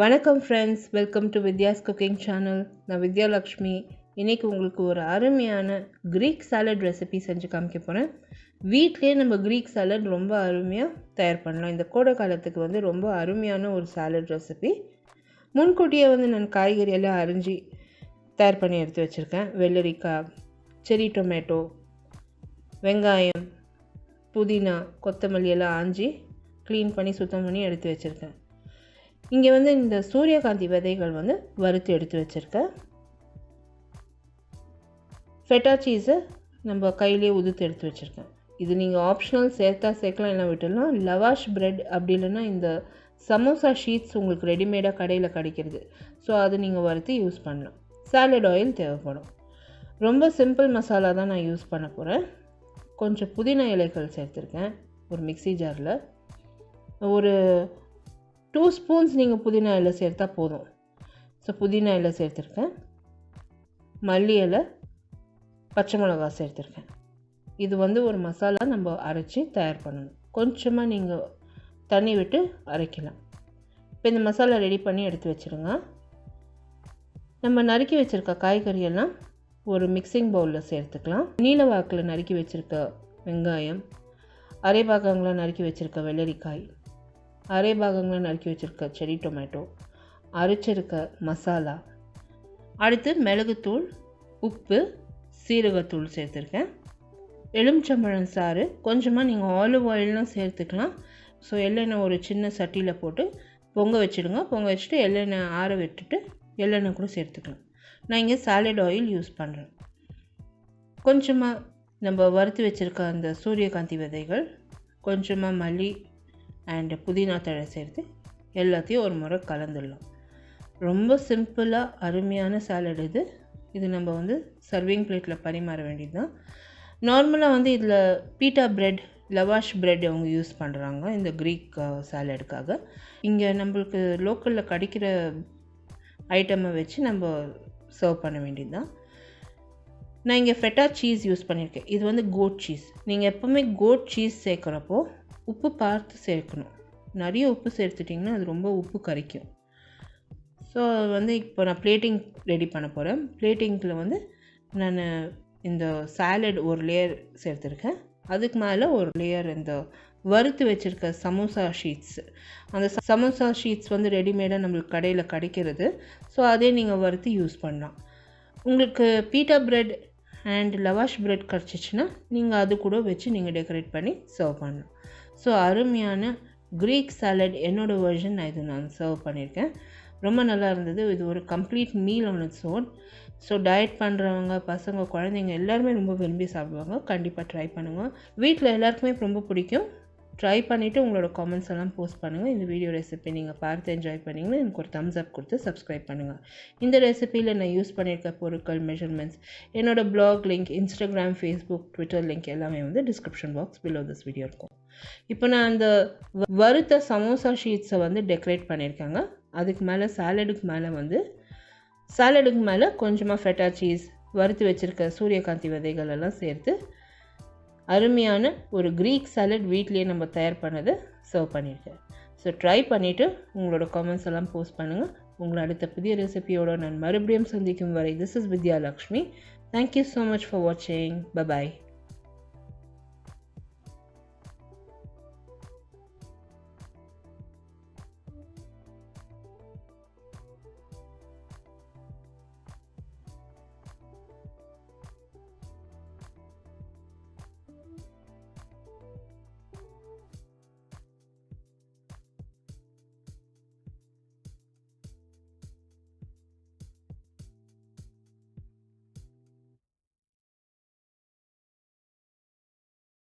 வணக்கம் friends, welcome to Vidya's cooking channel. நான் வித்யாலக்ஷ்மி. இன்றைக்கி உங்களுக்கு ஒரு அருமையான க்ரீக் சாலட் ரெசிபி செஞ்சு காமிக்க போகிறேன். வீட்லேயே நம்ம க்ரீக் சாலட் ரொம்ப அருமையாக தயார் பண்ணலாம். இந்த கோடை காலத்துக்கு ரொம்ப அருமையான ஒரு சாலட் ரெசிபி. முன்கூட்டியே நான் காய்கறியெல்லாம் அரிஞ்சு தயார் பண்ணி எடுத்து வச்சுருக்கேன். வெள்ளரிக்காய், செரி டொமேட்டோ, வெங்காயம், புதினா, கொத்தமல்லி எல்லாம் ஆஞ்சி க்ளீன் பண்ணி சுத்தம் பண்ணி எடுத்து வச்சுருக்கேன். இங்கே இந்த சூரியகாந்தி விதைகள் வறுத்து எடுத்து வச்சுருக்கேன். ஃபெட்டா சீஸை நம்ம கையிலே உதுத்து எடுத்து வச்சுருக்கேன். இது நீங்கள் ஆப்ஷனல் சேர்க்கலாம், இல்லை விட்டுடலாம். லவாஷ் பிரெட் அப்படி இல்லைன்னா இந்த சமோசா ஷீட்ஸ் உங்களுக்கு ரெடிமேடாக கடையில் கிடைக்கிறது. ஸோ அது நீங்கள் வறுத்து யூஸ் பண்ணலாம். சாலட் ஆயில் தேவைப்படும். ரொம்ப சிம்பிள் மசாலா தான் நான் யூஸ் பண்ண போகிறேன். கொஞ்சம் புதினா இலைகள் சேர்த்துருக்கேன் ஒரு மிக்ஸி ஜாரில். ஒரு 2 ஸ்பூன்ஸ் நீங்கள் புதினா இலை சேர்த்தா போதும். ஸோ புதினா இலை சேர்த்துருக்கேன். மல்லி இலை, பச்சை மிளகா சேர்த்துருக்கேன். இது ஒரு மசாலா நம்ம அரைச்சி தயார் பண்ணணும். கொஞ்சமாக நீங்கள் தண்ணி விட்டு அரைக்கலாம். இப்போ இந்த மசாலா ரெடி பண்ணி எடுத்து வச்சுருங்க. நம்ம நறுக்கி வச்சுருக்க காய்கறியெல்லாம் ஒரு மிக்சிங் பவுலில் சேர்த்துக்கலாம். நீல வாக்கில் நறுக்கி வச்சுருக்க வெங்காயம், அரை பாகங்களாக நறுக்கி வச்சுருக்க வெள்ளரிக்காய், அரை பாகங்களை நறுக்கி வச்சுருக்க செரி டொமேட்டோ, அரைச்சிருக்க மசாலா, அடுத்து மிளகுத்தூள், உப்பு, சீரகத்தூள் சேர்த்துருக்கேன். எலுமிச்சம்பழம் சாறு, கொஞ்சமாக நீங்கள் ஆலிவ் ஆயில்னால் சேர்த்துக்கலாம். ஸோ எள்ளெண்ணெய் ஒரு சின்ன சட்டியில் போட்டு பொங்க வச்சுடுங்க. பொங்க வச்சுட்டு எள்ளெண்ணெய் ஆற விட்டுட்டு எள்ளெண்ணெய் கூட சேர்த்துக்கலாம். நான் இங்கே சாலட் ஆயில் யூஸ் பண்ணுறேன். கொஞ்சமாக நம்ம வறுத்து வச்சுருக்க அந்த சூரியகாந்தி விதைகள், கொஞ்சமாக மல்லி அண்டு புதினா தழை சேர்த்து எல்லாத்தையும் ஒரு முறை கலந்துடலாம். ரொம்ப சிம்பிளாக அருமையான சாலட் இது. இது நம்ம சர்விங் பிளேட்டில் பரிமாற வேண்டியது தான். நார்மலாக இதில் பீட்டா பிரெட், லவாஷ் பிரெட் அவங்க யூஸ் பண்ணுறாங்க இந்த க்ரீக் சாலடுக்காக. இங்கே நம்மளுக்கு லோக்கலில் கிடைக்கிற ஐட்டமை வச்சு நம்ம சர்வ் பண்ண வேண்டியது தான். நான் இங்கே ஃபெட்டா சீஸ் யூஸ் பண்ணியிருக்கேன். இது கோட் சீஸ். நீங்கள் எப்போவுமே கோட் சீஸ் சேர்க்குறப்போ உப்பு பார்த்து சேர்க்கணும். நிறைய உப்பு சேர்த்துட்டிங்கன்னா அது ரொம்ப உப்பு கரைக்கும். ஸோ இப்போ நான் பிளேட்டிங் ரெடி பண்ண போகிறேன். பிளேட்டிங்கில் நான் இந்த சாலட் ஒரு லேயர் சேர்த்துருக்கேன். அதுக்கு மேலே ஒரு லேயர் இந்த வறுத்து வச்சுருக்க சமோசா ஷீட்ஸ். அந்த சமோசா ஷீட்ஸ் ரெடிமேடாக நம்மளுக்கு கடையில் கிடைக்கிறது. ஸோ அதே நீங்கள் வறுத்து யூஸ் பண்ணலாம். உங்களுக்கு pita bread and lavash bread கிடச்சிச்சின்னா நீங்கள் அது கூட வச்சு நீங்கள் டெக்கரேட் பண்ணி சர்வ் பண்ணலாம். ஸோ அருமையான க்ரீக் சாலட் என்னோடய வெர்ஷன் நான் சர்வ் பண்ணியிருக்கேன். ரொம்ப நல்லா இருந்தது. இது ஒரு complete meal on its own. So diet பண்ணுறவங்க, பசங்க, குழந்தைங்க எல்லாருமே ரொம்ப விரும்பி சாப்பிடுவாங்க. கண்டிப்பாக ட்ரை பண்ணுங்கள். வீட்டில் எல்லாருக்குமே ரொம்ப பிடிக்கும். ட்ரை பண்ணிவிட்டு உங்களோட காமெண்ட்ஸ் எல்லாம் போஸ்ட் பண்ணுங்கள். இந்த வீடியோ ரெசிபி நீங்கள் பார்த்து என்ஜாய் பண்ணிங்கன்னா எனக்கு ஒரு தம்ஸ் அப் கொடுத்து சப்ஸ்கிரைப் பண்ணுங்கள். இந்த ரெசிபியில் நான் யூஸ் பண்ணியிருக்க பொருட்கள், மெஷர்மெண்ட்ஸ், என்னோடய blog link, Instagram, Facebook, Twitter link எல்லாமே description box below this video இருக்கும். இப்போ நான் அந்த வறுத்த சமோசா ஷீட்ஸை டெக்கரேட் பண்ணியிருக்காங்க. அதுக்கு மேலே சாலடுக்கு மேலே கொஞ்சமாக ஃபெட்டா சீஸ், வறுத்து வச்சுருக்க சூரியகாந்தி விதைகள் எல்லாம் சேர்த்து அருமையான ஒரு க்ரீக் சாலட் வீட்லேயே நம்ம தயார் பண்ணதை சர்வ் பண்ணியிருக்கேன். ஸோ ட்ரை பண்ணிவிட்டு உங்களோட காமெண்ட்ஸ் எல்லாம் போஸ்ட் பண்ணுங்கள். உங்களை அடுத்த புதிய ரெசிபியோடு நான் மறுபடியும் சந்திக்கும் வரை, this is Vidyalakshmi. Thank you so much for வாட்சிங். பை.